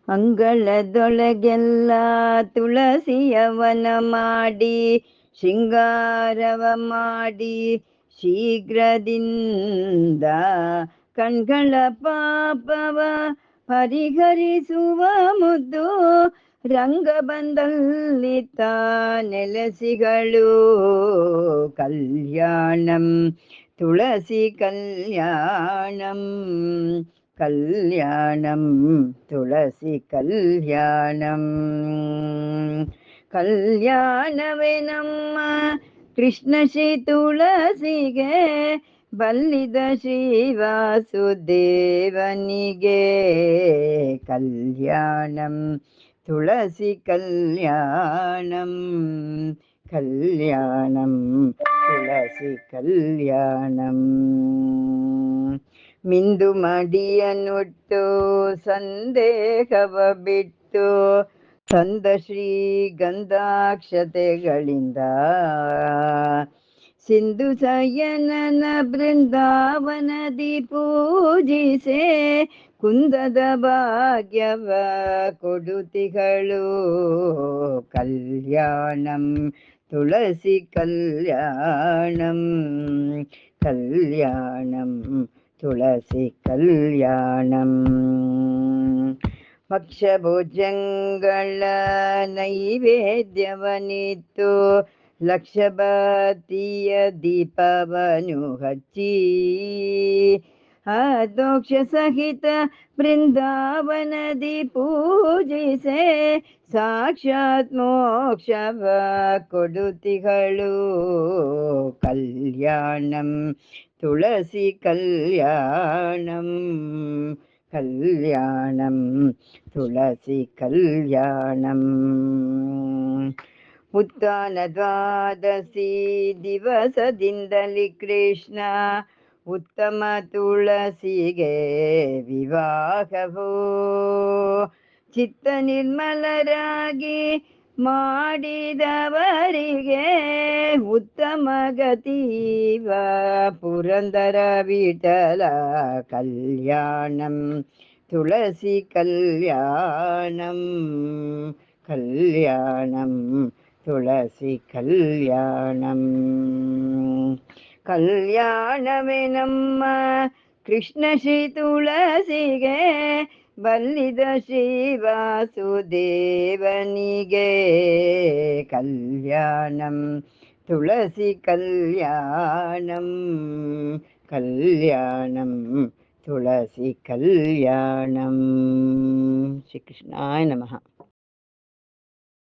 ಅಂಗಳದೊಳಗೆಲ್ಲ ತುಳಸಿಯವನ ಮಾಡಿ ಶೃಂಗಾರವ ಮಾಡಿ ಶೀಘ್ರದಿಂದ ಕಣ್ಗಳ ಪಾಪವ ಪರಿಹರಿಸುವ ಮುದ್ದು ರಂಗಬಂದಲ್ಲಿ ನೆಲೆಸಿಗಳು. ಕಲ್ಯಾಣಂ ತುಳಸಿ ಕಲ್ಯಾಣಂ ಕಲ್ಯಾಣಂ ತುಳಸಿ ಕಲ್ಯಾಣಂ. ಕಲ್ಯಾಣವೇ ನಮ್ಮ ಕೃಷ್ಣ ಶ್ರೀ ತುಳಸಿಗೆ ಬಲ್ಲಿದ ಶ್ರೀವಾಸುದೇವನಿಗೆ. ಕಲ್ಯಾಣಂ ತುಳಸಿ ಕಲ್ಯಾಣಂ ಕಲ್ಯಾಣಂ ತುಳಸಿ ಕಲ್ಯಾಣಂ. ಮಿಂದು ಮಡಿಯನ್ನುಟ್ಟು ಸಂದೇಹವ ಬಿಟ್ಟು ತಂದ ಶ್ರೀಗಂಧಾಕ್ಷತೆಗಳಿಂದ ಸಿಂಧು ಸಯನನ ಬೃಂದಾವನದಿ ಪೂಜಿಸೆ ಕುಂದದ ಭಾಗ್ಯವ ಕೊಡುತಿಗಳು. ಕಲ್ಯಾಣಂ ತುಳಸಿ ಕಲ್ಯಾಣಂ ಕಲ್ಯಾಣಂ ತುಳಸಿ ಕಲ್ಯಾಣಂ. ಭಕ್ಷ್ಯಭೋಜ್ಯಗಳ ನೈವೇದ್ಯವನಿತ್ತು ಲಕ್ಷಬತ್ತಿಯ ದೀಪವನು ಹಚ್ಚಿ ಅದೋಕ್ಷ ಸಹಿತ ಬೃಂದಾವನದಿ ಪೂಜಿಸೆ ಸಾಕ್ಷಾತ್ ಮೋಕ್ಷವ ಕೊಡುತಿಗಳು. ಕಲ್ಯಾಣಂ ತುಳಸಿ ಕಲ್ಯಾಣಂ ಕಲ್ಯಾಣಂ ತುಳಸಿ ಕಲ್ಯಾಣಂ. ಉತ್ಥಾನ ದ್ವಾದಶಿ ದಿವಸದಿಂದಲೇ ಕೃಷ್ಣ ಉತ್ತಮ ತುಳಸಿಗೆ ವಿವಾಹವೋ ಚಿತ್ತ ನಿರ್ಮಲರಾಗಿ ಮಾಡಿದವರಿಗೆ ಉತ್ತಮ ಗತಿವ ಪುರಂದರ ವಿಠಲ. ಕಲ್ಯಾಣಂ ತುಳಸಿ ಕಲ್ಯಾಣಂ ಕಲ್ಯಾಣಂ ತುಳಸಿ ಕಲ್ಯಾಣಂ. ಕಲ್ಯಾಣವೇ ನಮ್ಮ ಕೃಷ್ಣ ಶ್ರೀ ತುಳಸಿಗೆ ಬಲ್ಲಿದ ಶ್ರೀವಾಸುದೇವನಿಗೆ. ಕಲ್ಯಾಣಂ ತುಳಸಿ ಕಲ್ಯಾಣಂ ಕಲ್ಯಾಣಂ ತುಳಸಿ ಕಲ್ಯಾಣಂ. ಶ್ರೀಕೃಷ್ಣಾಯ ನಮಃ.